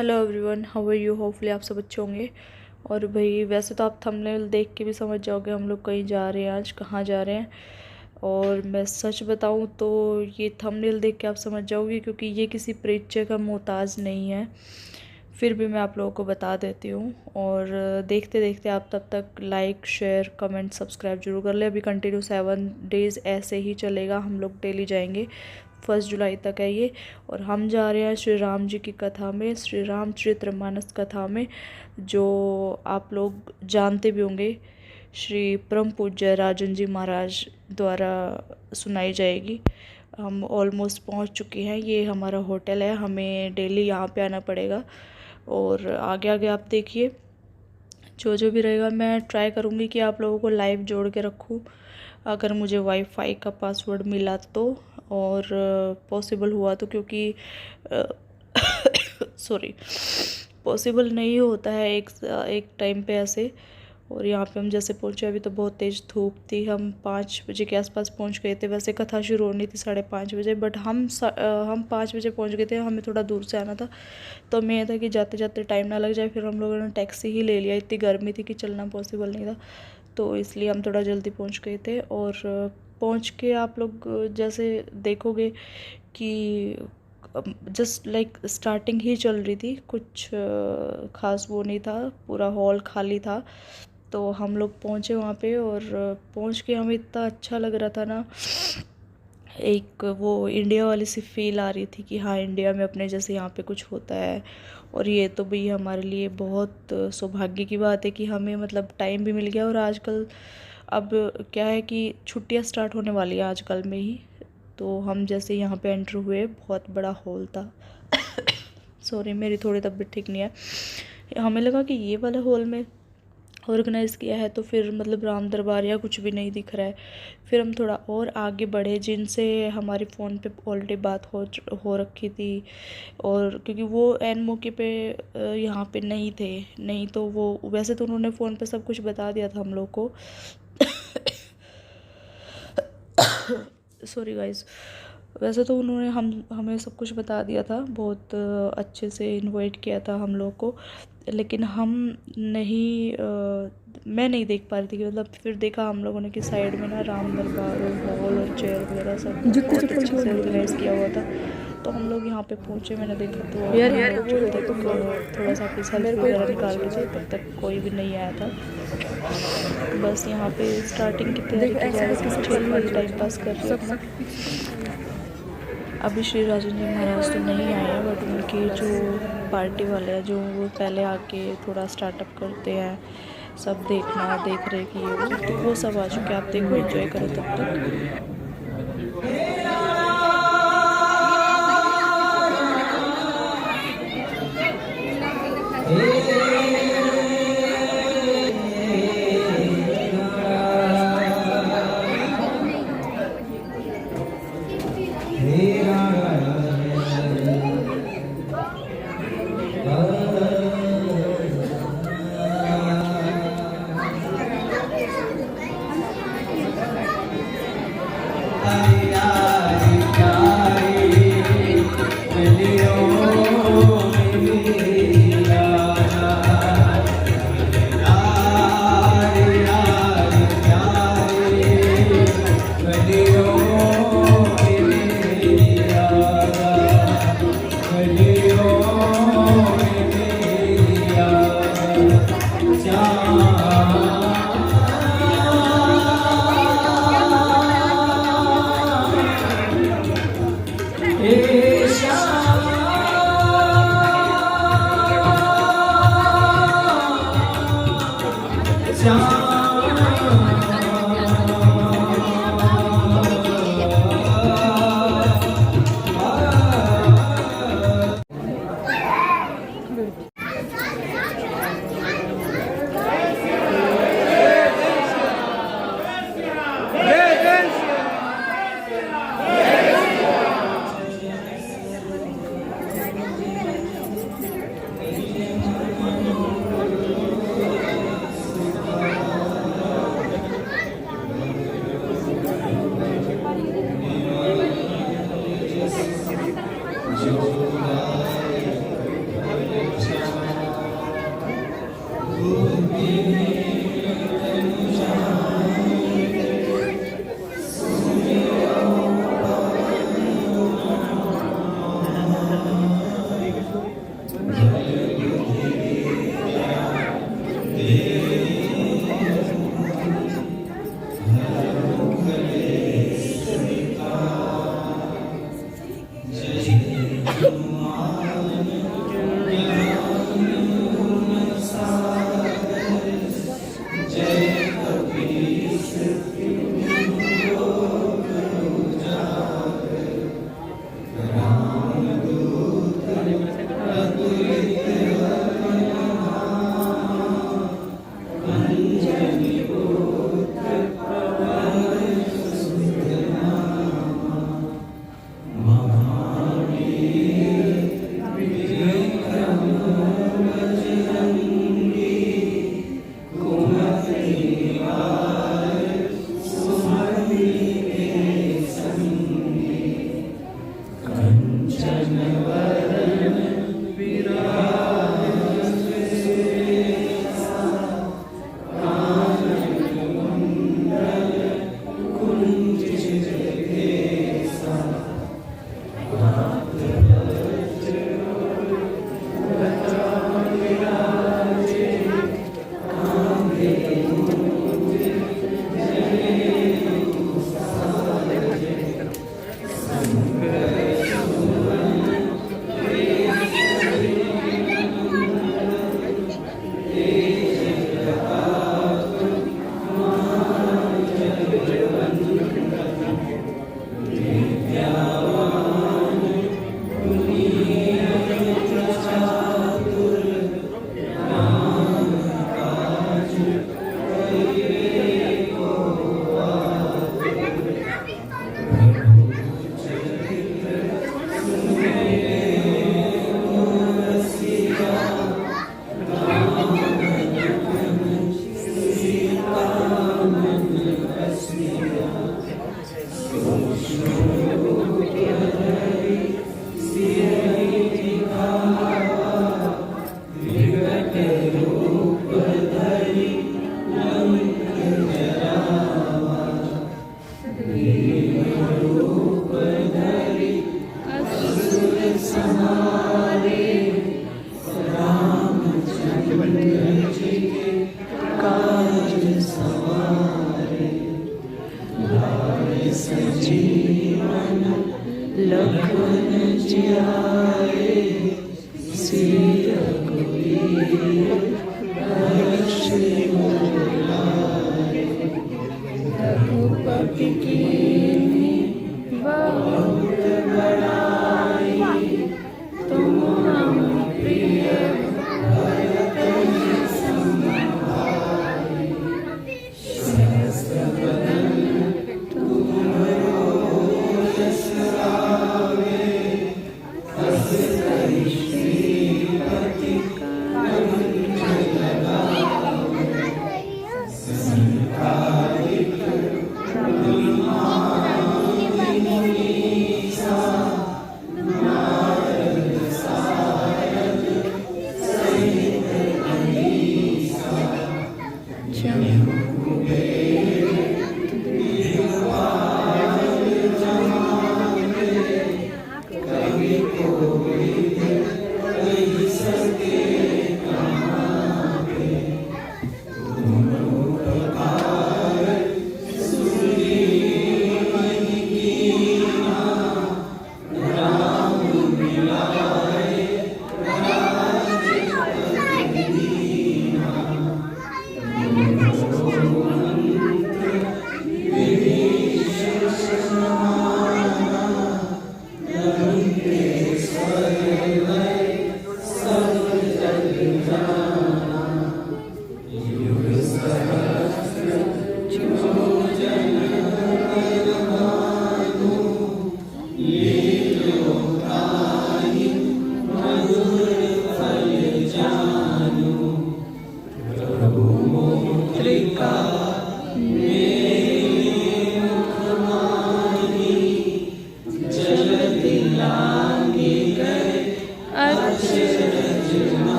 Hello everyone, how are you. Hopefully आप सब अच्छे होंगे। और भाई वैसे तो आप थंबनेल देख के भी समझ जाओगे हम लोग कहीं जा रहे हैं, आज कहाँ जा रहे हैं। और मैं सच बताऊं तो ये थंबनेल देख के आप समझ जाओगे, क्योंकि ये किसी परिचय का मोहताज नहीं है। फिर भी मैं आप लोगों को बता देती हूँ। और देखते देखते आप तब तक लाइक शेयर कमेंट सब्सक्राइब जरूर कर ले। अभी कंटिन्यू 7 डेज़ ऐसे ही चलेगा, हम लोग डेली जाएंगे। 1 जुलाई तक है ये। और हम जा रहे हैं श्री राम जी की कथा में, श्री रामचरितमानस कथा में, जो आप लोग जानते भी होंगे, श्री परम पूज्य राजन जी महाराज द्वारा सुनाई जाएगी। हम ऑलमोस्ट पहुंच चुके हैं। ये हमारा होटल है, हमें डेली यहाँ पे आना पड़ेगा। और आगे आगे आप देखिए, जो जो भी रहेगा मैं ट्राई करूँगी कि आप लोगों को लाइव जोड़ के रखूँ, अगर मुझे वाईफाई का पासवर्ड मिला तो, और पॉसिबल हुआ तो, क्योंकि सॉरी पॉसिबल नहीं होता है एक टाइम पे ऐसे। और यहाँ पे हम जैसे पहुँचे, अभी तो बहुत तेज़ धूप थी। हम 5 बजे के आसपास पहुँच गए थे। वैसे कथा शुरू होनी थी 5:30 बजे, बट हम 5 बजे पहुँच गए थे। हमें थोड़ा दूर से आना था, तो हमें यह था कि जाते जाते टाइम ना लग जाए। फिर हम लोगों ने टैक्सी ही ले लिया, इतनी गर्मी थी कि चलना पॉसिबल नहीं था, तो इसलिए हम थोड़ा जल्दी पहुँच गए थे। और पहुँच के आप लोग जैसे देखोगे कि जस्ट लाइक स्टार्टिंग ही चल रही थी, कुछ ख़ास वो नहीं था, पूरा हॉल खाली था। तो हम लोग पहुँचे वहाँ पे, और पहुँच के हमें इतना अच्छा लग रहा था ना, एक वो इंडिया वाली सी फील आ रही थी कि हाँ, इंडिया में अपने जैसे यहाँ पे कुछ होता है। और ये तो भाई हमारे लिए बहुत सौभाग्य की बात है कि हमें मतलब टाइम भी मिल गया। और आजकल अब क्या है कि छुट्टियाँ स्टार्ट होने वाली है आजकल में ही। तो हम जैसे यहाँ पे एंटर हुए, बहुत बड़ा हॉल था। सॉरी, मेरी थोड़ी तबीयत ठीक नहीं है। हमें लगा कि ये वाला हॉल में ऑर्गेनाइज़ किया है, तो फिर मतलब राम दरबार या कुछ भी नहीं दिख रहा है। फिर हम थोड़ा और आगे बढ़े, जिनसे हमारे फ़ोन पे ऑलरेडी बात हो रखी थी। और क्योंकि वो एन मौके पे यहाँ पे नहीं थे, नहीं तो वो वैसे तो उन्होंने फ़ोन पे सब कुछ बता दिया था हम लोग को। Sorry guys. वैसे तो उन्होंने हमें सब कुछ बता दिया था, बहुत अच्छे से इनवाइट किया था हम लोग को। लेकिन हम नहीं मैं नहीं देख पा रही थी कि मतलब फिर देखा हम लोगों ने कि साइड में ना राम दरबार और हॉल और चेयर वगैरह सब बहुत अच्छे से ऑर्गेनाइज़ किया हुआ था। तो हम लोग यहाँ पे पहुँचे, मैंने देखा तो थोड़ा सा अपनी सेल्फी वगैरह निकाल रहे थे, तब तक कोई भी नहीं आया था। बस यहाँ पे स्टार्टिंग की तैयारी की जा रही थी, टाइम पास कर रहे अपना। अभी श्री राजन जी महाराज तो नहीं आए हैं, बट उनकी जो पार्टी वाले हैं, जो वो पहले आके थोड़ा स्टार्टअप करते हैं, सब देख रहे कि ये तो वो सब आ चुके हैं। आप देखो, एंजॉय करो तब तक।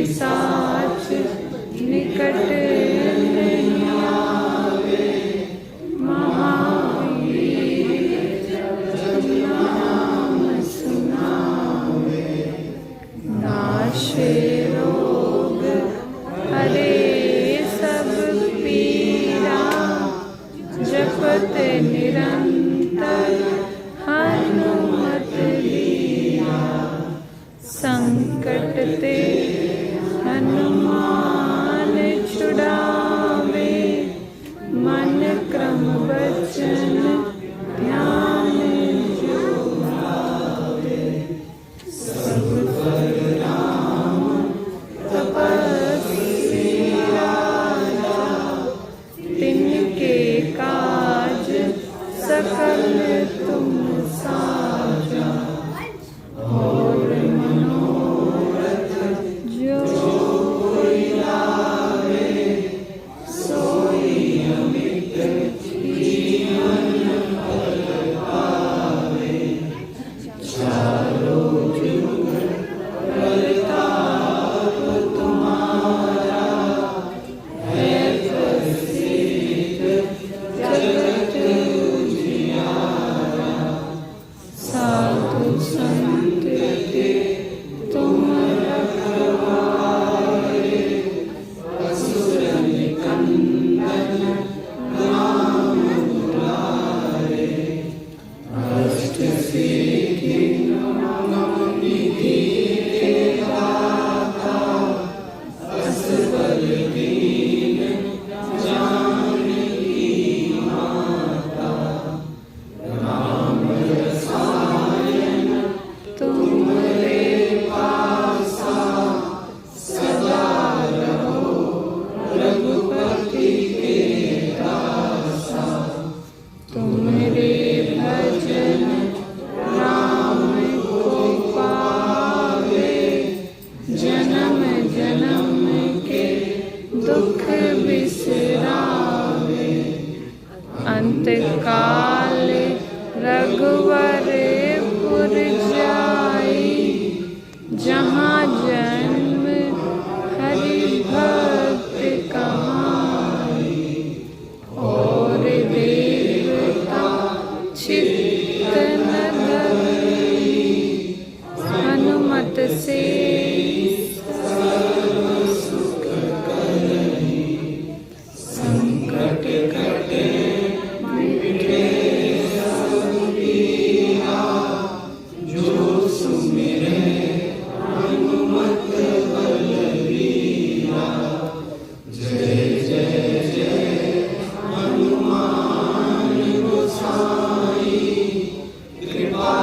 पिशाच निकट नहीं आवे। महावीर जब नाम सुनावे। नाशे रोग हरे सब पीरा। जपत निरंतर हनुमत वीरा। संकट ते हनुमान छुड़ावे। मन क्रम वचन ध्यान जो लावे। सब पर राम तपस्वी राजा। तिनके काज सकल तुम साजा। और मनोरथ जो कोई लावे। सोई अमित जीवन फल पावे। चारों जुग प्रताप तुम्हारा। है प्रसिद्ध जगत उजियारा। साधु संत के तुम रखवारे। असुर निकंदन राम दुलारे। अष्ट सिद्धि नव निधि के दाता। असबर दीन जानकी माता। राम रसायन तुम्हारे पासा। सदा रहो रघुपति के दासा। तुम्हारे भजन राम को पावे। जन्म जन्म के दुख बिसरावे। अंत काल रघुवर पुर जाई। जहाँ जन्म हरि भक्त कहाई। और देवता चित्त न धरी। हनुमत से सर्व सुख करही। संकट कटे मिटे सब पीरा। जो सुमिरे हनुमत बलवीरा। जय जय जय हनुमान गोसाई। कृपा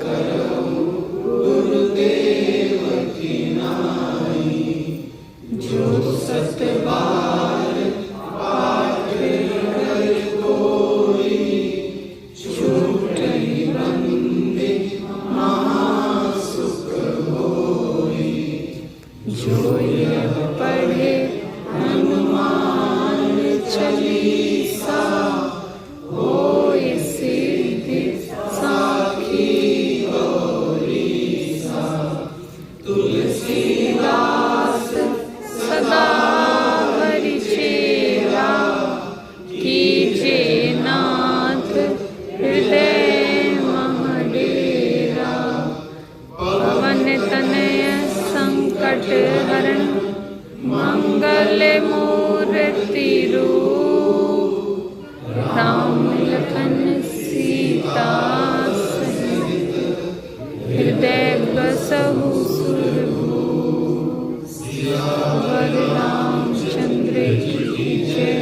करो गुरुदेव की नाई। जो सत बार पाठ कर कोई। छूटहि बंदी महासुख होई। जो यह पढ़े हनुमान चालीसा। होय सिद्धि साखी गौरीसा। तुलसीदास सदा हरि चेरा। कीजे नाथ हृदय मह डेरा। पवन तनय संकट हरण। मंगल मूर्ति रूप। राम लखन सीता सहित हृदय बसहु सुरभूप। सियावर रामचंद्र की जय।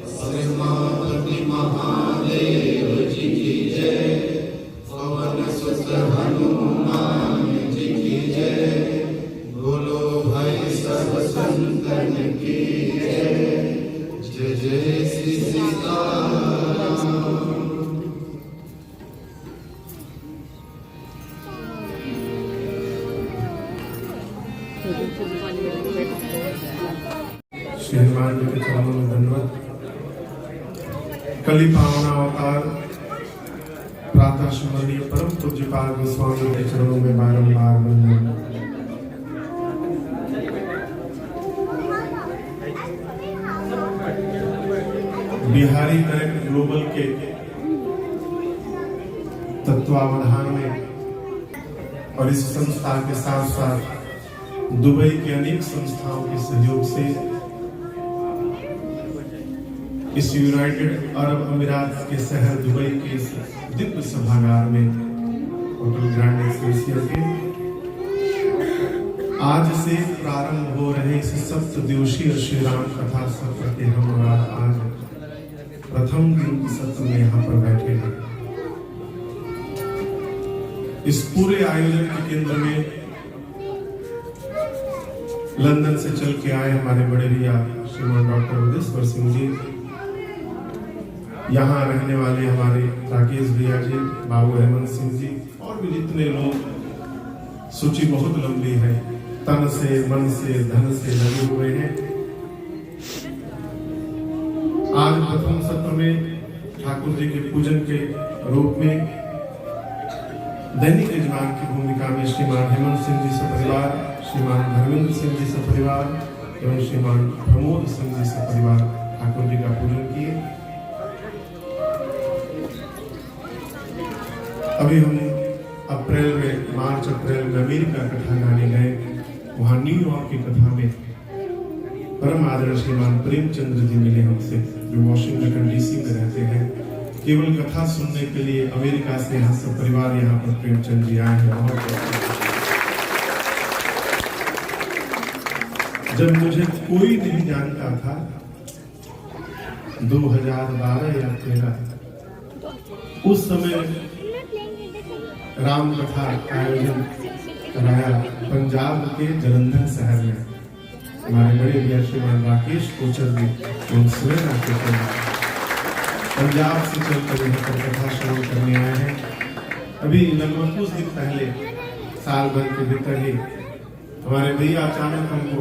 श्रीमापति महादेव जी की जय। पवन सुत हनुमान जी की जय। बोलो भाई सब संतन की जय। जय जय श्री सीताराम। श्री हनुमान जी के चरणों में दंडवत। कली पावना अवतार प्रातः स्मरणीय परम पूज्यपाद गोस्वामी के चरणों में बारंबार वंदन। बिहारी कनेक्ट ग्लोबल के तत्वावधान में और इस संस्था के साथ साथ दुबई के अनेक संस्थाओं के सहयोग से इस यूनाइटेड अरब अमीरात के शहर दुबई के इस दिव्य सभागार में होटल ग्रैंड एक्सेलसियर के आज से प्रारंभ हो रहे इस सप्तदिवसीय श्री राम कथा सत्र के हम आज प्रथम दिन के सत्र में यहाँ पर बैठे हैं। इस पूरे आयोजन के केंद्र में लंदन से चल के आए हमारे बड़े भैया श्रीमान डॉक्टर उदेश्वर सिंह जी, यहाँ रहने वाले हमारे राकेश भैया जी, बाबू हेमंत सिंह जी और भी जितने लोग, सूची बहुत लंबी है, तन से मन से धन से लगे हुए हैं। आज प्रथम सत्र में ठाकुर जी के पूजन के रूप में दैनिक यजमान की भूमिका में श्रीमान हेमंत सिंह जी सपरिवार, श्रीमान धर्मेंद्र सिंह जी सपरिवार एवं श्रीमान प्रमोद सिंह जी सपरिवार ठाकुर जी का पूजन किए। अभी हम मार्च अप्रैल में अमेरिका कथा गाने गए। वहां न्यूयॉर्क की कथा में परम आदरणीय श्रीमान प्रेमचंद्र जी मिले हमसे, जो वॉशिंगटन डीसी में रहते हैं। केवल कथा सुनने के लिए अमेरिका से यहाँ सब परिवार यहाँ पर प्रेमचंद जी आए हैं। जब मुझे कोई नहीं जानता था 2012 या 2013, उस समय राम कथा आयोजन कराया पंजाब के जलंधर शहर में। हमारे बड़े भैया श्रीमान राकेश कोचर जी पंजाब से चलकर यहाँ पर कथा शुरू करने आए हैं। अभी लगभग कुछ दिन पहले, साल भर के भीतर ही हमारे भैया अचानक हमको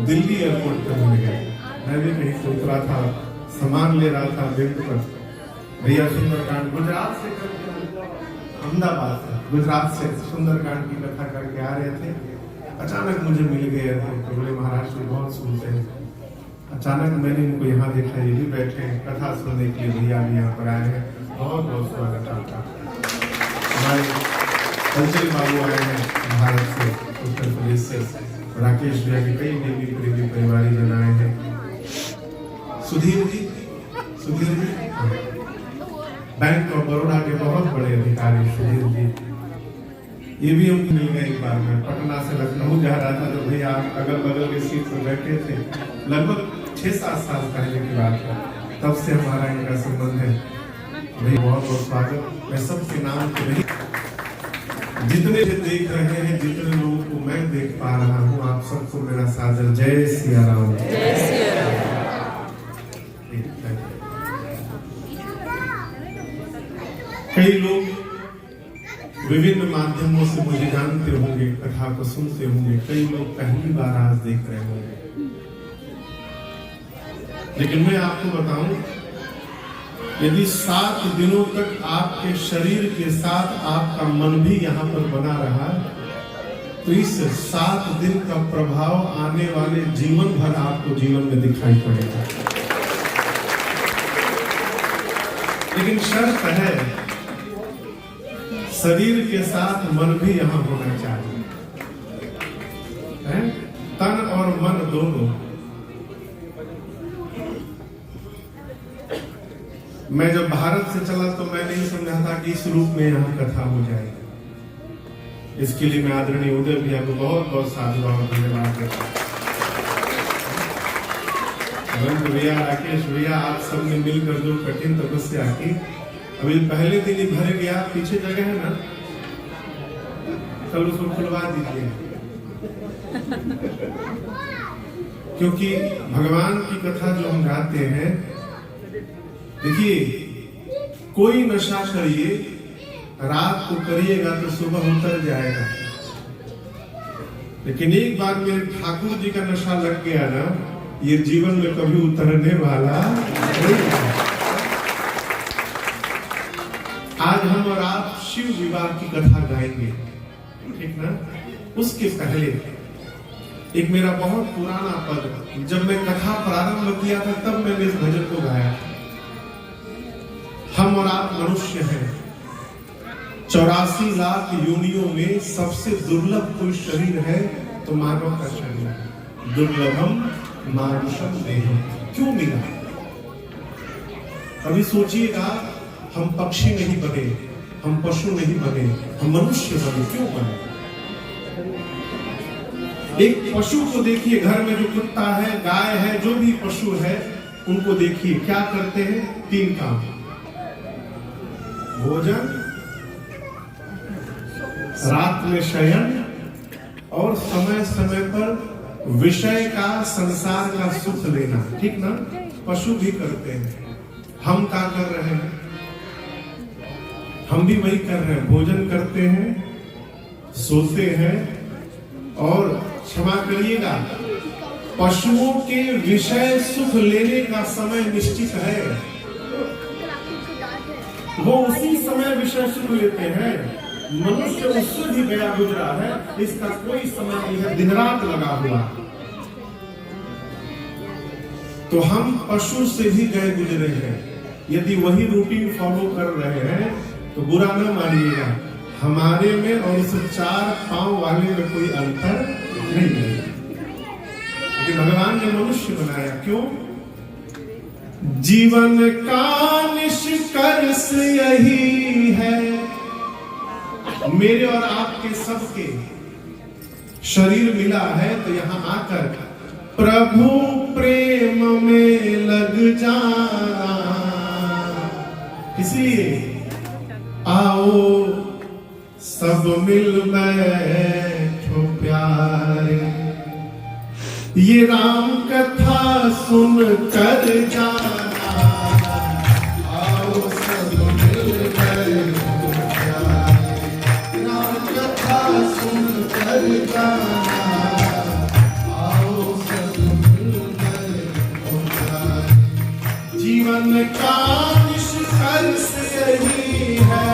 दिल्ली एयरपोर्ट पर मिल गए। मैं भी कहीं से उतरा था, सामान ले रहा था बेल्ट पर। भैया सुंदरकांड गुजरात से अहमदाबाद से गुजरात से सुंदरकांड की कथा करके आ रहे थे। अचानक मुझे मिल गए थे। तो बोले महाराज जी बहुत सुनते हैं। अचानक मैंने इनको यहाँ देखा, ये भी बैठे हैं कथा सुनने के लिए। भैया भी यहाँ पर आए हैं, बहुत बहुत स्वागत आपका। हमारे संजय बाबू आए हैं भारत से, उत्तर प्रदेश से। राकेश भैया के कई देवी प्रेमी परिवारी जन आए हैं। सुधीर जी बैंक ऑफ बड़ौदा के बहुत बड़े अधिकारी सुधीर जी, ये भी हम मिल गए एक बार में। पटना से लखनऊ जा रहा था तो भैया अगल बगल के सीट पर बैठे थे। लगभग 6-7 साल पहले की बात है, तब से हमारा इनका संबंध है। भैया बहुत बहुत स्वागत। मैं सबके नाम के नहीं, जितने देख रहे हैं, जितने लोगों को मैं देख पा रहा हूँ, आप सबको मेरा सादर जय सिया राम। जय सिया राम। कई लोग विभिन्न माध्यमों से मुझे जानते होंगे, कथा को सुनते होंगे। कई लोग पहली बार आज देख रहे होंगे। लेकिन मैं आपको बताऊं, यदि 7 दिनों तक आपके शरीर के साथ आपका मन भी यहाँ पर बना रहा, तो इस 7 दिन का प्रभाव आने वाले जीवन भर आपको जीवन में दिखाई पड़ेगा। लेकिन शर्त है, शरीर के साथ मन भी यहाँ होना चाहिए, है? तन और मन दोनों। मैं जब भारत से चला तो मैं नहीं समझा था कि इस रूप में यहाँ कथा हो जाएगी। इसके लिए मैं आदरणीय उदय भैया को बहुत बहुत साधुवाद और धन्यवाद देता हूँ। भैया, राकेश भैया, आप सबने मिलकर जो कठिन तपस्या की, अभी पहले दिन ही भर गया। पीछे जगह है ना, कल उसको खुलवा दीजिए। क्योंकि भगवान की कथा जो हम गाते हैं, देखिए, कोई नशा करिए, रात को करिएगा तो सुबह उतर जाएगा। लेकिन एक बार मेरे ठाकुर जी का नशा लग गया ना, ये जीवन में कभी उतरने वाला नहीं है। आज हम और आप शिव विवाह की कथा गाएंगे, ठीक ना? उसके पहले एक मेरा बहुत पुराना पद, जब मैं कथा प्रारंभ किया था तब मैंने इस भजन को गाया। और आप मनुष्य हैं। 84 लाख योनियों में सबसे दुर्लभ कोई शरीर है तो मानव का शरीर है। दुर्लभम मानुषम देहम। क्यों मिला? अभी सोचिएगा, हम पक्षी नहीं बने, हम पशु नहीं बने, हम मनुष्य बने। क्यों बने? एक पशु को देखिए, घर में जो कुत्ता है, गाय है, जो भी पशु है, उनको देखिए क्या करते हैं। 3 काम: भोजन, रात में शयन और समय समय पर विषय का, संसार का सुख लेना। ठीक ना? पशु भी करते हैं। हम क्या कर रहे हैं? हम भी वही कर रहे हैं। भोजन करते हैं, सोते हैं और क्षमा करिएगा, पशुओं के विषय सुख लेने का समय निश्चित है। वो उसी समय विषय सुख लेते हैं। मनुष्य उससे भी गया गुजरा है, इसका कोई समय नहीं है, दिन रात लगा हुआ। तो हम पशु से भी गए गुजरे हैं। यदि वही रूटीन फॉलो कर रहे हैं तो बुरा न मानिएगा, हमारे में और उस 4 पांव वाले में कोई अंतर नहीं है। लेकिन भगवान ने मनुष्य बनाया क्यों? जीवन का निष्कर्ष यही है, मेरे और आपके सबके शरीर मिला है तो यहां आकर प्रभु प्रेम में लग जाना। इसलिए आओ सब मिल बैठो प्यारे, ये राम कथा सुन कर जाना। आओ सब मिल बैठो प्यारे, राम कथा सुन कर जाना। आओ सब मिल बैठो प्यारे, जीवन का निष्कर्ष यही है,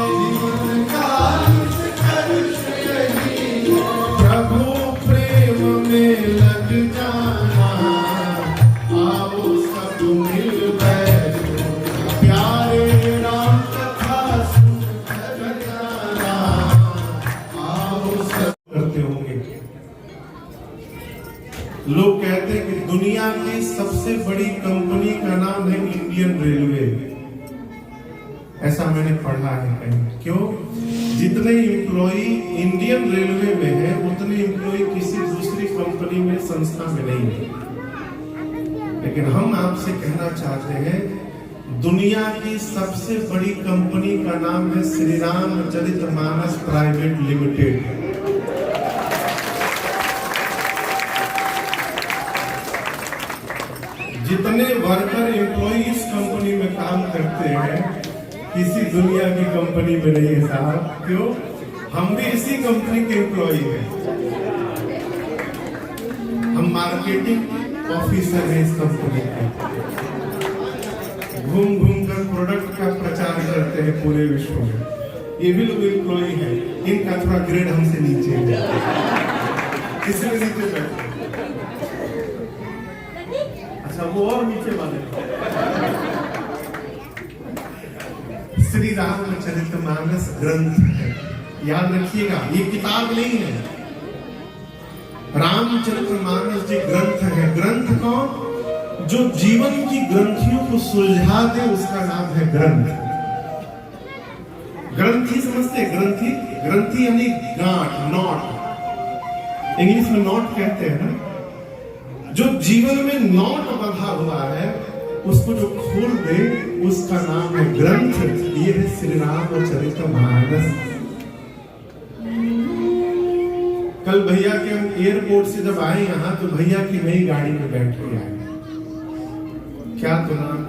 जीवन का निष्कर्ष यही है, प्रभु प्रेम में लग जाना। आओ सब मिल बैठो प्यारे, राम कथा सुन कर जाना। आओ सब करते होंगे। लोग कहते हैं कि दुनिया की सबसे बड़ी कंपनी का नाम है इंडियन रेलवे। ऐसा मैंने पढ़ा है कहीं। क्यों? जितने एम्प्लॉय इंडियन रेलवे में है उतने एम्प्लॉय किसी दूसरी कंपनी में, संस्था में नहीं है। लेकिन हम आपसे कहना चाहते हैं, दुनिया की सबसे बड़ी कंपनी का नाम है श्री रामचरितमानस प्राइवेट लिमिटेड। जितने वर्कर एम्प्लॉय इस कंपनी में काम करते हैं किसी दुनिया की कंपनी में नहीं है साहब। क्यों? हम भी इसी कंपनी के एम्प्लॉय हैं। हम मार्केटिंग ऑफिसर हैं इस कंपनी के। घूम घूम कर प्रोडक्ट का प्रचार करते हैं पूरे विश्व में। ये भी लोग एम्प्लॉय हैं, इनका थोड़ा ग्रेड हमसे नीचे है, इसलिए नीचे बैठे। अच्छा, वो और नीचे वाले श्री रामचरितमानस ग्रंथ है। याद रखिएगा, ये किताब नहीं है, रामचरितमानस जी ग्रंथ है। ग्रंथ कौन? जो जीवन की ग्रंथियों को सुलझा दे उसका नाम है ग्रंथ। ग्रंथि समझते? ग्रंथि, ग्रंथि यानी गांठ, नॉट। इंग्लिश में नॉट कहते हैं ना। जो जीवन में नॉट बंधा हुआ है उसको जो खोल दे उसका नाम है ग्रंथ। ये है श्री रामचरितमानस। कल भैया के हम एयरपोर्ट से जब आए यहाँ तो भैया की नई गाड़ी में बैठ के आए। क्या तो नाम?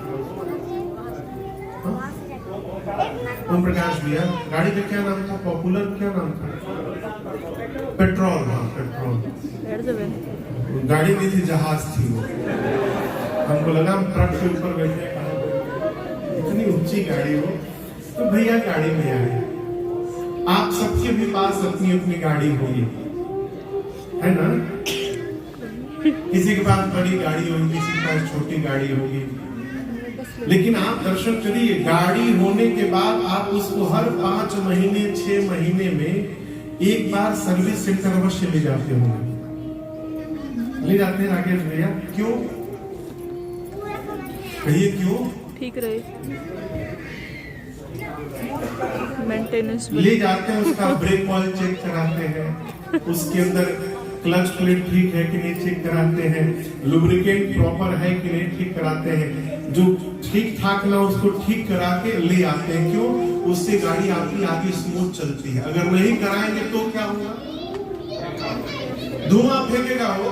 ओम प्रकाश भैया। गाड़ी का क्या नाम था? पॉपुलर क्या नाम था? पेट्रोल। हाँ, पेट्रोल। गाड़ी नहीं थी, जहाज थी वो। हमको लगा हम ट्रक के ऊपर बैठे, इतनी ऊंची गाड़ी हो। तो भैया गाड़ी में आए। आप सबके भी पास अपनी अपनी गाड़ी होगी, है ना? किसी के पास बड़ी गाड़ी होगी, किसी के पास छोटी गाड़ी होगी। लेकिन आप दर्शन करिए, गाड़ी होने के बाद आप उसको हर 5 महीने 6 महीने में एक बार सर्विस सेंटर अवश्य ले जाते होंगे, ले जाते हैं राकेश भैया? क्यों कहिए, क्यों? ठीक रहे, मेंटेनेंस ले जाते हैं, उसका ब्रेक ऑयल चेक कराते हैं, उसके अंदर क्लच प्लेट ठीक है कि नहीं चेक कराते हैं, लुब्रिकेंट प्रॉपर है कि नहीं ठीक कराते हैं, जो ठीक ठाक ना उसको ठीक करा के ले आते हैं। क्यों? उससे गाड़ी आपकी आगे स्मूथ चलती है। अगर नहीं कराएंगे तो क्या होगा? धुआं फेंकेगा, वो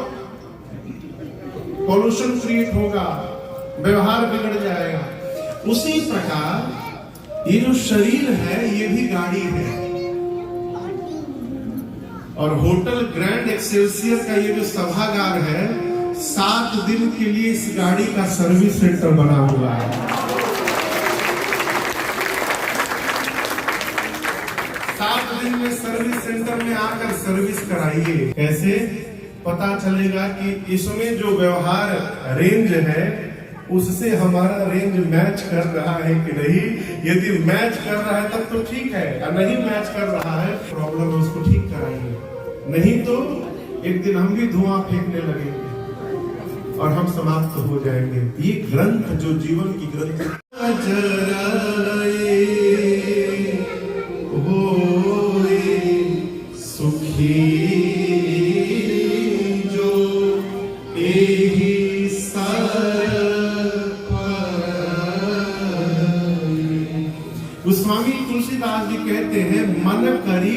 पॉल्यूशन क्रिएट होगा, व्यवहार बिगड़ जाएगा। उसी प्रकार ये जो शरीर है ये भी गाड़ी है, और होटल ग्रैंड एक्सेलसियर का ये जो सभागार है 7 दिन के लिए इस गाड़ी का सर्विस सेंटर बना हुआ है। 7 दिन में सर्विस सेंटर में आकर सर्विस कराइए। कैसे पता चलेगा कि इसमें जो व्यवहार रेंज है उससे हमारा रेंज मैच कर रहा है कि नहीं। यदि मैच कर रहा है तब तो ठीक है, और नहीं मैच कर रहा है प्रॉब्लम है, उसको ठीक कराएंगे। नहीं तो एक दिन हम भी धुआं फेंकने लगेंगे और हम समाप्त हो जाएंगे। ये ग्रंथ जो जीवन की ग्रंथ सुखी जो एही गोस्वामी तुलसीदास जी कहते हैं, मन करी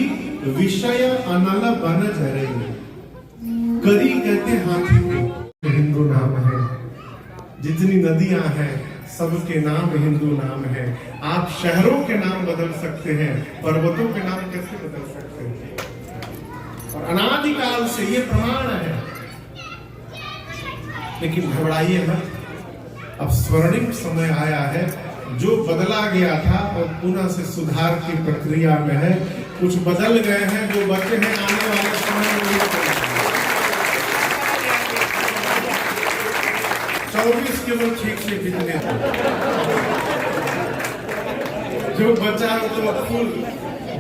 विषय अनल बन झरे। करी कहते हाथी को, हिंदू नाम है। जितनी नदियां हैं सबके नाम हिंदू नाम है। आप शहरों के नाम बदल सकते हैं, पर्वतों के नाम कैसे बदल सकते हैं? और अनादिकाल से ये प्रमाण है। लेकिन घबराइए मत, अब स्वर्णिम समय आया है, जो बदला गया था और पुनः से सुधार की प्रक्रिया में है। कुछ बदल गए हैं, जो बचे हैं आने वाले समय में 24 केवल ठीक से कितने जो बचा है तो फुल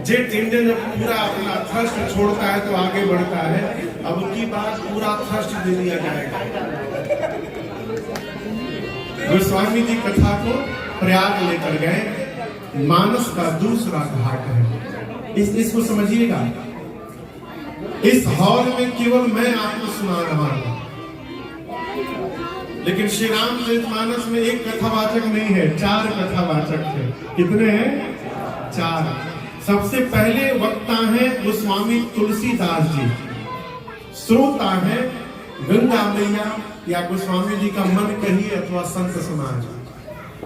जेट इंजन जब पूरा अपना थ्रस्ट छोड़ता है तो आगे बढ़ता है। अब की बात पूरा थ्रस्ट दे दिया जाएगा। गोस्वामी जी कथा को प्रयाग लेकर गए, मानस का दूसरा घाट है। इसको समझिएगा, इस हॉल में केवल मैं आपको सुना रहा हूं, लेकिन श्री रामचरितमानस में एक कथावाचक नहीं है, 4 कथावाचक है। कितने हैं? 4। सबसे पहले वक्ता है गोस्वामी तुलसीदास जी, श्रोता है गंगा मैया या गोस्वामी जी का मन कहिए अथवा संत समाज।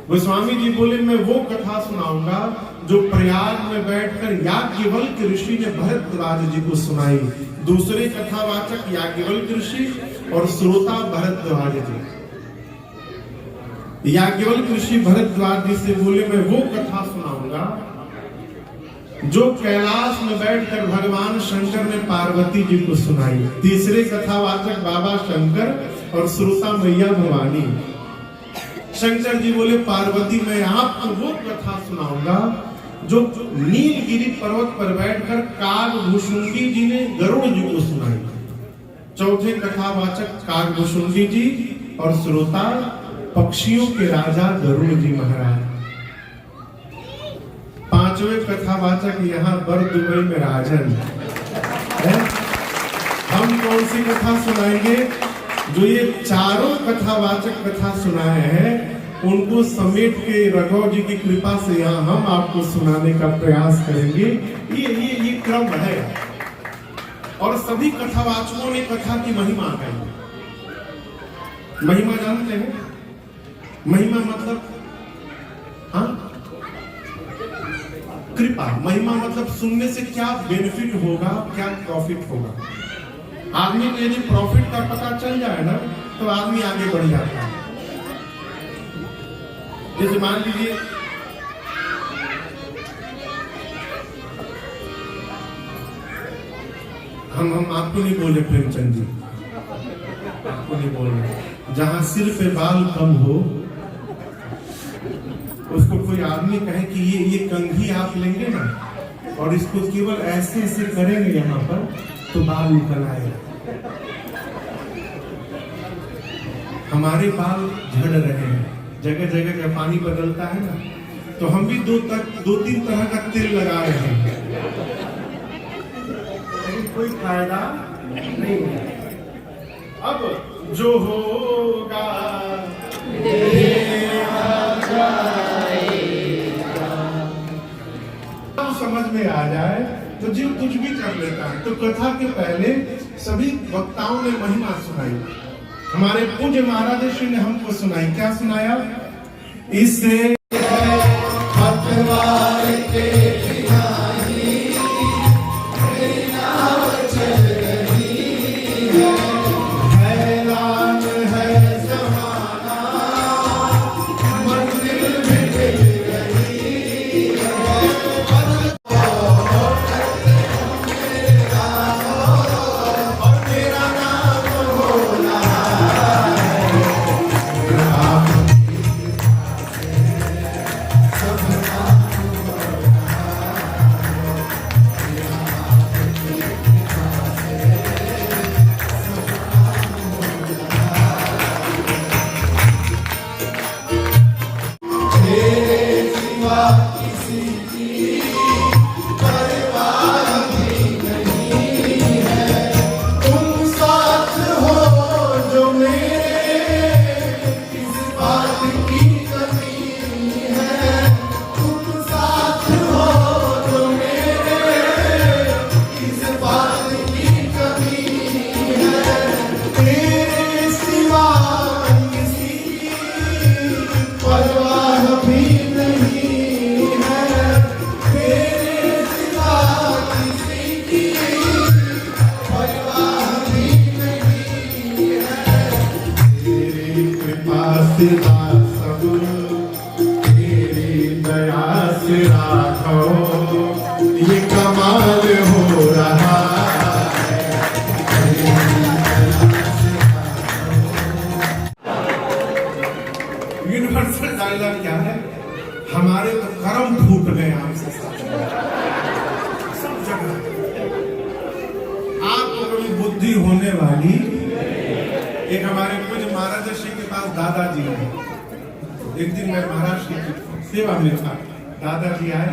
गोस्वामी जी बोले, मैं वो कथा सुनाऊंगा जो प्रयाग में बैठकर याज्ञवल्क्य ऋषि ने भरद्वाज जी को सुनाई। दूसरे कथावाचक याज्ञवल्क्य ऋषि और श्रोता भरद्वाज जी। याज्ञवल्क्य ऋषि भरद्वाज जी से बोले, मैं वो कथा सुनाऊंगा जो कैलाश में बैठकर भगवान शंकर ने पार्वती जी को सुनाई। तीसरे कथावाचक बाबा शंकर और श्रोता मैया भवानी। शंकर जी बोले, पार्वती मैं आपको वो कथा सुनाऊंगा जो नीलगिरी पर्वत पर बैठकर कागभूषुंडी जी ने गरुड़ जी को सुनाई। चौथे कथावाचक कागभूषुंडी जी और श्रोता पक्षियों के राजा गरुड़ जी महाराज। पांचवें कथावाचक यहाँ बरदुबई में राजन है। हम कौन सी कथा सुनाएंगे? जो ये चारों कथावाचक कथा सुनाए हैं उनको समेट के रघु जी की कृपा से यहाँ हम आपको सुनाने का प्रयास करेंगे। ये क्रम है। और सभी कथावाचकों ने कथा की महिमा गाई। महिमा जानते हैं? महिमा मतलब कृपा। महिमा मतलब सुनने से क्या बेनिफिट होगा, क्या प्रॉफिट होगा। आदमी को यदि प्रॉफिट का पता चल जाए ना तो आदमी आगे बढ़ जाता है। जैसे मान लीजिए हम आपको नहीं बोले प्रेमचंद जी, आपको नहीं बोल रहे। जहां सिर पे बाल कम हो उसको कोई आदमी कहे कि ये कंघी आप लेंगे ना और इसको केवल ऐसे ऐसे करेंगे यहाँ पर तो बाल निकल आएगा। हमारे बाल झड़ रहे हैं, जगह जगह जब पानी बदलता है ना तो हम भी दो तीन तरह का तेल लगा रहे हैं, लेकिन कोई फायदा नहीं है। अब जो होगा समझ में आ जाए तो जीव कुछ भी कर लेता है। तो कथा के पहले सभी वक्ताओं ने महिमा सुनाई। हमारे पूज्य महाराज श्री ने हमको सुनाई। क्या सुनाया? इससे ये कमाल हो रहा है। यूनिवर्सल डायलॉग क्या है? हमारे तो कर्म फूट गए आपसे सब जगह। आपको कभी बुद्धि होने वाली। एक हमारे कुछ महाराज श्री के पास दादाजी है। एक दिन मैं महाराज श्री की सेवा में था, दादाजी आए,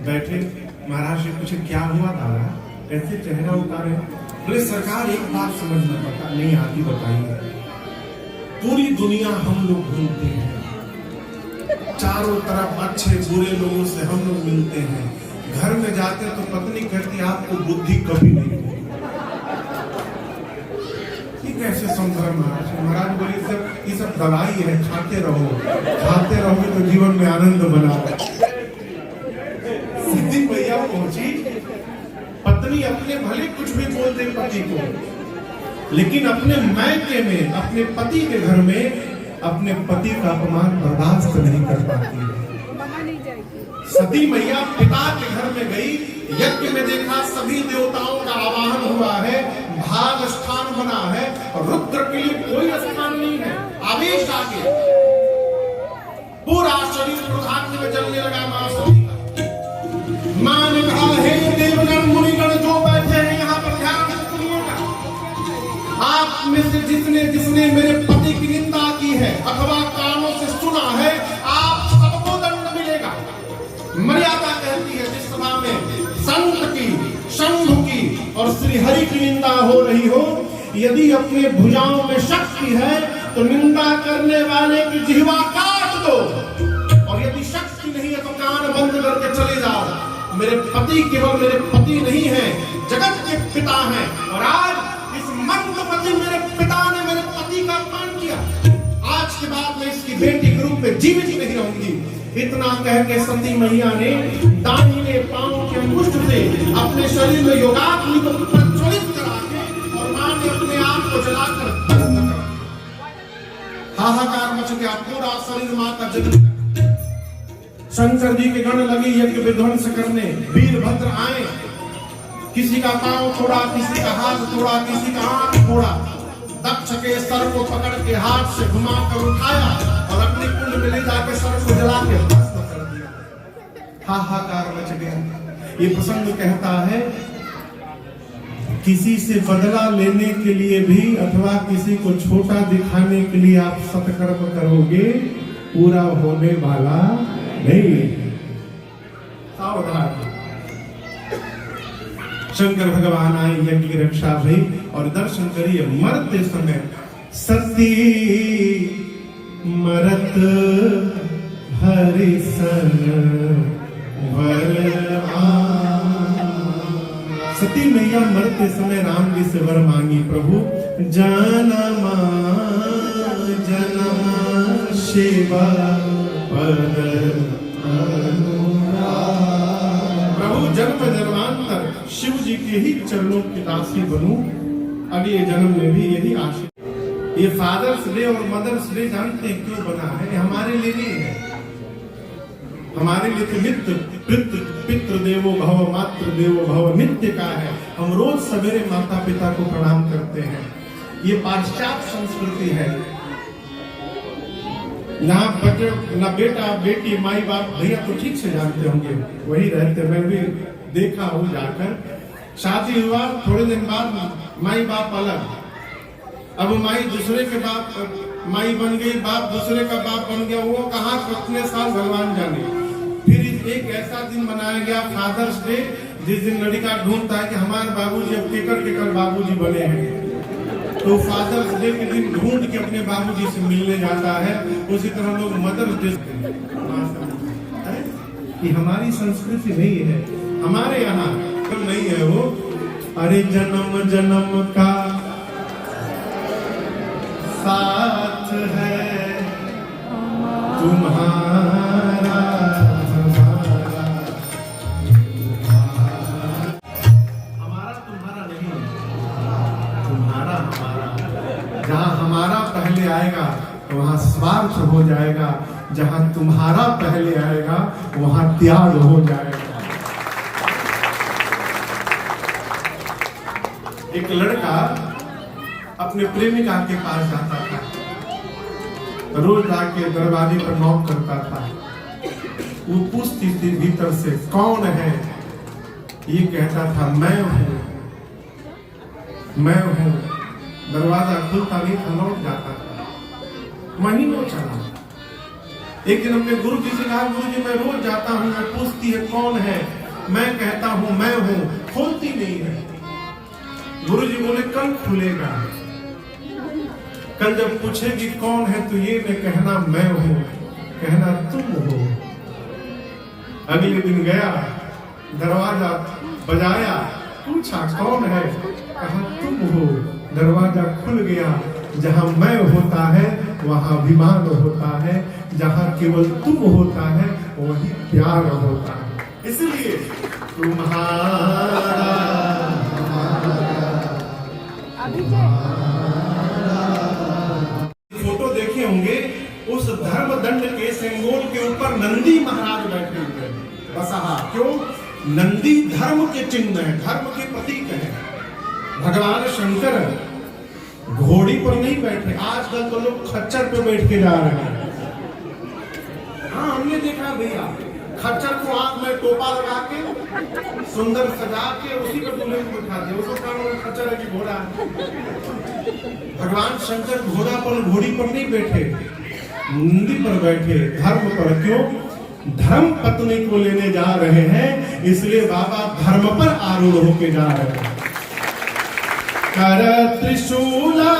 बैठे, महाराज जी पूछे क्या हुआ दादा, ऐसे चेहरा उतारे? बोले सरकार एक बात समझ में पता नहीं आती, बताइए। पूरी दुनिया हम लोग घूमते हैं, चारों तरफ अच्छे बुरे लोगों से हम लोग मिलते हैं, घर में जाते तो पत्नी कहती आपको बुद्धि कभी नहीं हुई। कैसे समझा महाराज? महाराज बोले ये सब दवाई है, खाते रहोगे तो जीवन में आनंद बना। सिद्धि भैया पहुंची, पत्नी अपने भले कुछ भी बोल दे पति को, लेकिन अपने मायके में, अपने पति के घर में अपने पति का अपमान बर्दाश्त नहीं कर पाती है। सती मैया पिता के घर में गई, यज्ञ में देखा सभी देवताओं का आवाहन हुआ है, भाग स्थान बना है, रुद्र के लिए कोई स्थान नहीं है। आवेश आ गया, पूरा शरीर क्रोधाग्नि में जलने लगा। मां ने कहा हे देवगण मुनिगण जो बैठे हैं यहाँ पर ध्यान से सुनिएगा। आप में से जिसने मेरे पति की निंदा की है अथवा कानों से सुना है, आप सबको दंड मिलेगा। मर्यादा कहती है जिस सभा में संत की, शंभु की और श्री हरि की निंदा हो रही हो, यदि अपने भुजाओं में शक्ति है तो निंदा करने वाले की जिह्वा काट दो, और यदि शक्ति नहीं है तो कान बंद करके चले जाओ। मेरे पति केवल मेरे पति नहीं है, जगत के पिता हैं, और आज इस मंदपति मेरे पिता ने मेरे पति का अपमान किया। आज के बाद मैं इसकी बेटी के रूप में जीवित नहीं रहूंगी। इतना कह के सती मैया ने दाहिने पांव के अंगुष्ठ से अपने शरीर में योगाग्नि को प्रज्वलित करा के और मां ने अपने आप को जलाकर दग्ध कर। हाहाकार मच गया, पूरा शरीर मां का जल। शंकर जी के गण लगे यज्ञ विध्वंस करने। वीरभद्र आए, किसी का पांव तोड़ा, किसी का हाथ तोड़ा, किसी का आंख तोड़ा। दक्ष के सर को पकड़ के हाथ से घुमाकर उठाया और अपनी कुंड में ले जाकर सर को जला के हाहाकार मच गया। ये प्रसंग कहता है किसी से बदला लेने के लिए भी अथवा किसी को छोटा दिखाने के लिए आप सत्कर्म करोगे, पूरा होने वाला नहीं। सावधान। शंकर भगवान आए, यज्ञ की रक्षा भई और दर्शन करिए मरते समय सती मरत हरिसन सती मैया मरते समय राम जी से वर मांगी, प्रभु जनमा जनमा शिवा पद प्रभु जन्म जन्मांतर शिव जी के ही चरणों की दासी बनूं, अगले जन्म में भी यही आशा। ये फादर्स डे और मदर्स डे जानते हैं क्यों बना है? हमारे लिए नहीं है, हमारे लिए तो नित्य पितृ देवो भव मातृ देवो भव नित्य का है। हम रोज सवेरे माता पिता को प्रणाम करते हैं। ये पाश्चात्य संस्कृति है। ना बेटा बेटी माई बाप भैया तो ठीक से जानते होंगे, वही रहते। मैं भी देखा हूँ जाकर, शादी हुआ थोड़े दिन बाद माई बाप अलग। अब माई दूसरे के बाप माई बन गई, बाप दूसरे का बाप बन गया। वो कहाँ कितने साल भगवान जाने। फिर एक ऐसा दिन मनाया गया फादर्स डे, जिस दिन लड़का ढूंढता है कि हमारे बाबूजी अब केकर बाबूजी बने हैं। तो फादर्स डे के दिन ढूंढ के अपने बाबूजी से मिलने जाता है। उसी तरह लोग मदर्स डे कि हमारी संस्कृति नहीं है, हमारे यहाँ तो नहीं है वो। अरे जन्म जन्म का साथ है तुम्हारा हमारा तुम्हारा नहीं, तुम्हारा हमारा। जहाँ हमारा पहले आएगा वहाँ स्वार्थ हो जाएगा, जहाँ तुम्हारा पहले आएगा वहाँ त्याग हो जाएगा। एक लड़का अपने प्रेमिका के पास जाता था, रोज जाके दरवाजे पर नॉक करता था। वो पूछती थी भीतर से कौन है? ये कहता था मैं हूँ, मैं हूँ। दरवाजा खुलता नहीं था, लौट जाता था। महीनों चला। एक दिन अपने गुरु जी से कहा, गुरु जी मैं रोज जाता हूँ, मैं पूछती है कौन है, मैं कहता हूँ मैं हूँ, खोलती नहीं है। गुरु जी बोले कल खुलेगा, कल जब पूछेगी कौन है तो ये न कहना मैं हूं, कहना तुम हो। अगले दिन गया, दरवाजा बजाया, पूछा कौन है, कहा तुम हो। दरवाजा खुल गया। जहां मैं होता है वहां अभिमान होता है, जहां केवल तुम होता है वही प्यार होता है। इसलिए तुम्हारा फोटो देखे होंगे, उस धर्म दंड के सिंबल के ऊपर नंदी महाराज बैठे हुए बसहा। क्यों? नंदी धर्म के चिन्ह है, धर्म के प्रतीक है। भगवान शंकर घोड़ी पर नहीं बैठे, आजकल तो लोग खच्चर पे बैठ के जा रहे हैं। हाँ हमने देखा भैया, खच्चर को आंख में टोपा लगा के सुंदर सजा के उसी पर दूल्हे को बिठा दिया। उसको कहा खच्चर है कि घोड़ा। भगवान शंकर घोड़ा पर घोड़ी पर नहीं बैठे, नंदी पर बैठे, धर्म पर। क्यों? धर्म पत्नी को लेने जा रहे हैं, इसलिए बाबा धर्म पर आरूढ़ होके जा रहे हैं। कर त्रिशूला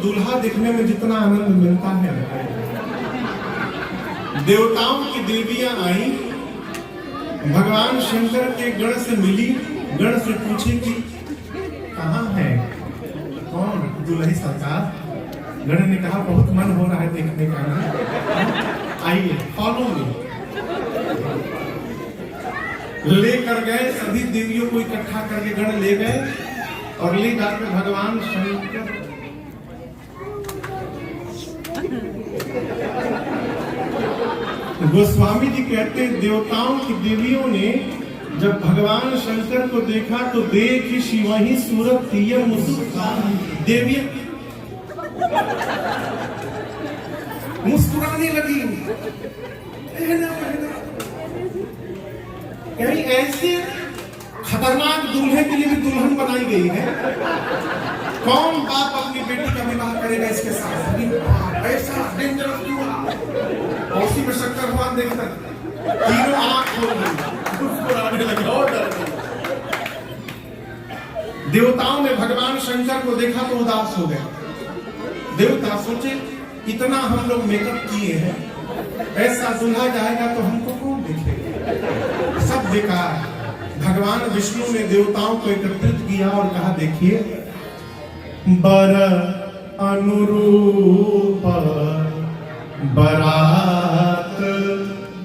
दूल्हा देखने में जितना आनंद मिलता है, देवताओं की देवियां आई, भगवान शंकर के गण से मिली, गण से पूछी कि कहाँ है, कौन दुल्ही सरकार। गण ने कहा बहुत मन हो रहा है देखने का, आइए फॉलो मी। लेकर गए, सभी देवियों को इकट्ठा करके गण ले गए और ले जाकर भगवान शंकर गोस्वामी जी कहते देवताओं की देवियों ने जब भगवान शंकर को देखा तो देख शिव ही सूरत देवी मुस्कुराने लगी। कहीं ऐसे खतरनाक दूल्हे के लिए भी दुल्हन बनाई गई है। कौन बाप अपनी बेटी का विवाह करेगा इसके साथ? ऐसा डेंजरस हुआ। उसी में शक्कर भगवान देखता तीनों आंख खोल गई, मुस्कुराने लगे और डर गए। देवताओं ने भगवान शंकर को देखा तो उदास हो गए। देवता सोचे इतना हम लोग मेकअप किए हैं, ऐसा दुल्हा जाएगा तो हमको कौन देखेगा, सब बेकार। भगवान विष्णु ने देवताओं को एकत्रित किया और कहा देखिए बर अनुरूप बरात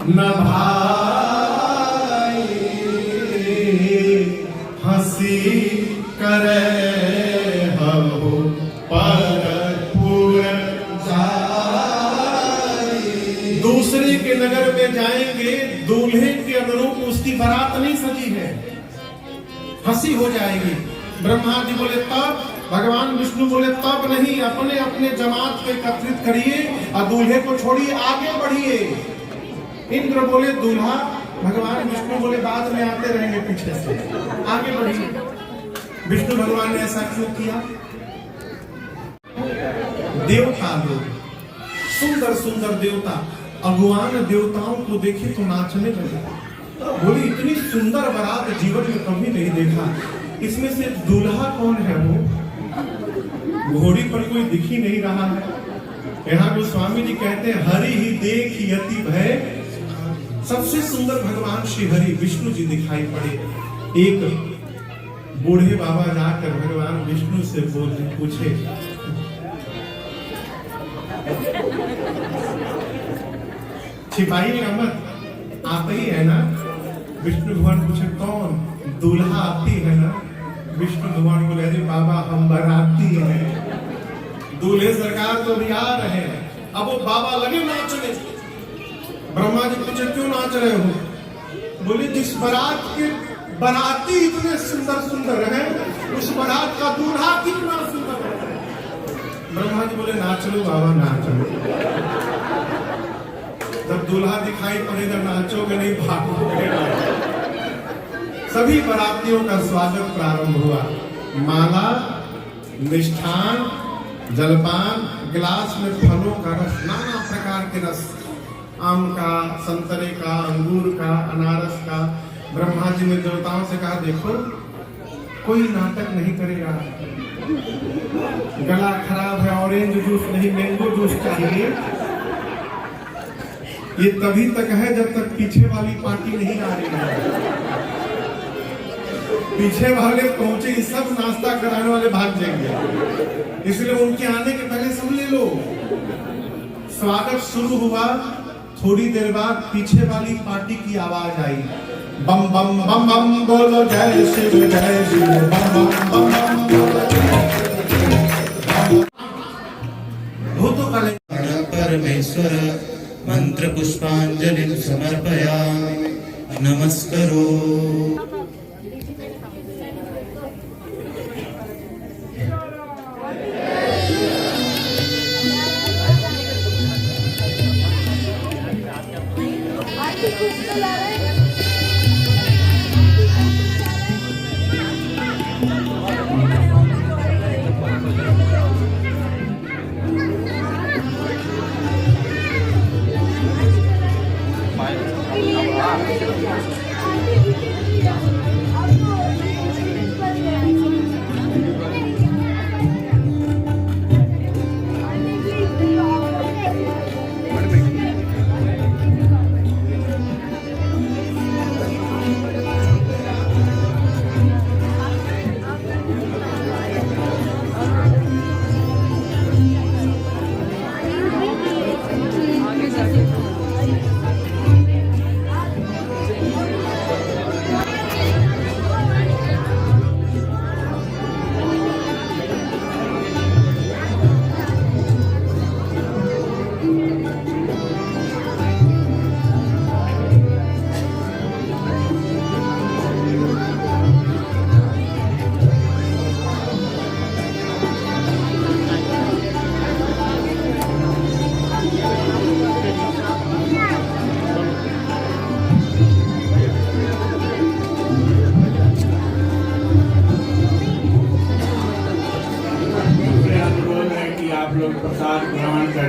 न भाई हंसी करे हो परपुर जाई। दूसरे के नगर में जाएंगे, दूल्हे के अनुरूप उसकी बारात नहीं सजी है, हंसी हो जाएगी। ब्रह्मा जी बोले तब, भगवान विष्णु बोले तब नहीं, अपने अपने जमात को एकत्रित करिए और दूल्हे को छोड़िए, आगे बढ़िए। इंद्र बोले दूल्हा, भगवान विष्णु बोले बाद में आते रहेंगे पीछे से, आगे बढ़िए। विष्णु भगवान ने ऐसा क्यों किया? देवता लोग, सुंदर सुंदर देवता, भगवान देवताओं को देखे तो नाचने लगे। बोले इतनी सुंदर बारात जीवन में कभी नहीं देखा। इसमें से दूल्हा कौन है? वो घोड़ी पर कोई दिख ही नहीं रहा है। यहाँ गोस्वामी जी कहते हैं हरि ही देख यति भय। सबसे सुंदर भगवान श्री हरि विष्णु जी दिखाई पड़े। एक बूढ़े बाबा जाकर भगवान विष्णु से पूछे छिपाइएगा मत, आप ही है ना? विष्णु भगवान पूछे कौन? दूल्हा आती है ना? विष्णु भगवान बोले अरे बाबा हम बराती हैं, दूल्हे सरकार तो भी आ रहे हैं। अब वो बाबा लगे नाचने। ब्रह्मा जी पूछे क्यों नाच रहे हो? बोले जिस बारात के बाराती इतने सुंदर सुंदर है, उस बारात का दूल्हा कितना सुंदर है। ब्रह्मा जी बोले नाच लो बाबा, नाच लो। जब दूल्हा दिखाई पड़ेगा नाचोगे नहीं, भागोगे। सभी बारातियों का स्वागत प्रारंभ हुआ। माला, मिष्ठान, जलपान, गिलास में फलों का रस, नाना प्रकार के रस, आम का, संतरे का, अंगूर का, अनारस का। ब्रह्मा जी ने देवताओं से कहा देखो कोई नाटक नहीं करेगा, गला खराब है, ऑरेंज जूस नहीं मैंगो जूस चाहिए। ये तभी तक है जब तक पीछे वाली पार्टी नहीं आ रही है। पीछे वाले पहुंचे, सब नाश्ता कराने वाले भाग जाएंगे, इसलिए उनके आने के पहले सब ले लो। स्वागत शुरू हुआ, थोड़ी देर बाद पीछे वाली पार्टी की आवाज आई, बम बम बम बम बोलो जय शिव बम बम बम बम बोलो भूतों का परमेश्वर मंत्र पुष्पांजलि समर्पयामि। नमस्करो।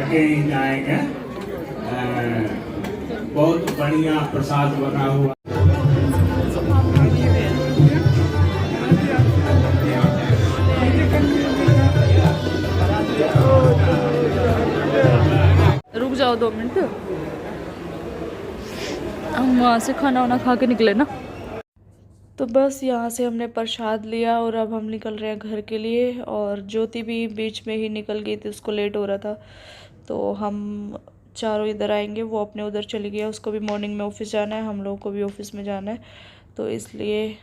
के ही जाएंगे। बहुत बढ़िया प्रसाद बना हुआ। रुक जाओ 2 मिनट, हम वहाँ से खाना वाना खा के निकले ना। तो बस यहाँ से हमने प्रसाद लिया और अब हम निकल रहे हैं घर के लिए। और ज्योति भी बीच में ही निकल गई थी, उसको लेट हो रहा था, तो हम चारों इधर आएंगे। वो अपने उधर चली गई, उसको भी मॉर्निंग में ऑफिस जाना है, हम लोगों को भी ऑफिस में जाना है, तो इसलिए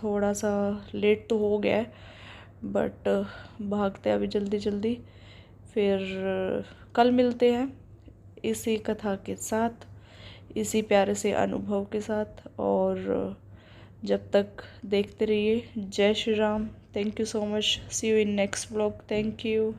थोड़ा सा लेट तो हो गया है, बट भागते अभी जल्दी जल्दी। फिर कल मिलते हैं इसी कथा के साथ, इसी प्यारे से अनुभव के साथ। और जब तक देखते रहिए। जय Shri Ram. Thank you so much. See you in next vlog. Thank you.